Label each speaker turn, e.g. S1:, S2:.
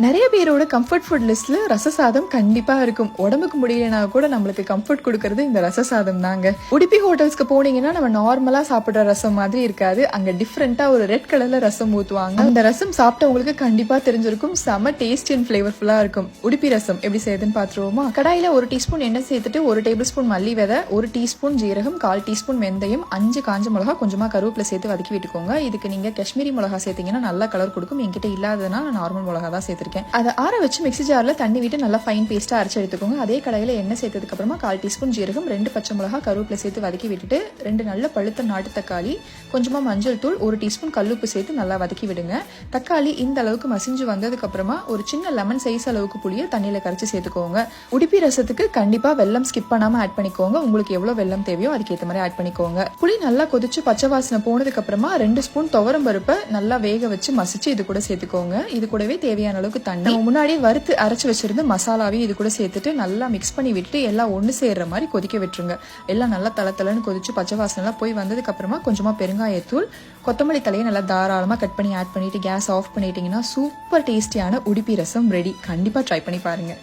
S1: நிறைய பேரோட comfort food லிஸ்ட்ல ரசசாதம் கண்டிப்பா இருக்கும். உடம்புக்கு முடியலனா கூட நம்மளுக்கு கம்ஃபர்ட் கொடுக்கறது இந்த ரசசாதம் தாங்க. உடுப்பி ஹோட்டல்ஸ்க்கு போனீங்கன்னா நம்ம நார்மலா சாப்பிடுற ரசம் மாதிரி இருக்காது. அங்க டிஃப்ரெண்டா ஒரு ரெட் கலர்ல ரசம் ஊத்துவாங்க. அந்த ரசம் சாப்பிட்டவங்களுக்கு கண்டிப்பா தெரிஞ்சிருக்கும். செம டேஸ்டி அண்ட் ஃபிளேவர்ஃபுல்லா இருக்கும். உடுப்பி ரசம் எப்படி செய்யுதுன்னு பாத்துருவோமா? கடாயில 1 டீஸ்பூன் எண்ணெய் சேர்த்துட்டு 1 டேபிள் ஸ்பூன் மல்லி விதை, 1 டீஸ்பூன் ஜீரகம், 1/4 டீஸ்பூன் வெந்தயம், 5 காஞ்ச மிளகா, கொஞ்சமா கருவேப்பிலை சேர்த்து வதக்கி விட்டுக்கோங்க. இதுக்கு நீங்க காஷ்மீரி மிளகா சேர்த்தீங்கன்னா நல்லா கலர் கொடுக்கும். என்கிட்ட இல்லாததுனா நான் நார்மல் மிளகா தான் சேர்த்திருக்கேன். அதை ஆற வச்சு மிக்ஸி ஜார்ல தண்ணி விட்டு நல்லா ஃபைன் பேஸ்டா அரைச்சு எடுத்துக்கோங்க. அதே கடாயில எண்ணெய் சேர்த்ததுக்கு அப்புறமா 1/4 டீஸ்பூன் ஜீரகம், 2 பச்சை மிளகா, கருவேப்பிலை சேர்த்து வதக்கி விட்டுட்டு 2 நல்ல பழுத்த நாட்டு தக்காளி, கொஞ்சமா மஞ்சள் தூள், 1 டீஸ்பூன் கல்லுப்பு சேர்த்து நல்லா வதக்கி விடுங்க. தக்காளி இந்த அளவுக்கு மசிஞ்சு வந்ததுக்கு அப்புறமா ஒரு சின்ன லெமன் சைஸ் அளவுக்கு புளிய தண்ணியில கரைச்சு சேர்த்துக்கோங்க. உடுப்பி ரசத்துக்கு கண்டிப்பா வெல்லம் ஸ்கிப் பண்ணாம ஆட் பண்ணிக்கோங்க. உங்களுக்கு எவ்வளவு வெல்லம் தேவையோ அதுக்கேற்ற மாதிரி ஆட் பண்ணிக்கோங்க. புளி நல்லா கொதிச்சு பச்சை வாசனை போனதுக்கு அப்புறமா 2 ஸ்பூன் துவரம் பருப்பை நல்லா வேக வச்சு மசிச்சு இது கூட சேர்த்துக்கோங்க. இது கூடவே தேவையான அளவுக்கு தண்ணி, முன்னாடியே வறுத்து அரைச்சு வச்சிருந்த மசாலாவையும் இது கூட சேர்த்துட்டு நல்லா மிக்ஸ் பண்ணி விட்டுட்டு எல்லாம் ஒன்று சேர்ற மாதிரி கொதிக்க விட்டுருங்க. எல்லாம் நல்லா தளத்தலன்னு கொதிச்சு பச்சை வாசனை எல்லாம் போய் வந்ததுக்கு அப்புறமா கொஞ்சமா பெருங்காயத்தூள், கொத்தமல்லி தலையை நல்லா தாராளமா கட் பண்ணி ஆட் பண்ணிட்டு கேஸ் ஆஃப் பண்ணிட்டீங்கன்னா சூப்பர் டேஸ்டியான உடுப்பி ரசம் ரெடி. கண்டிப்பா ட்ரை பண்ணி பாருங்க.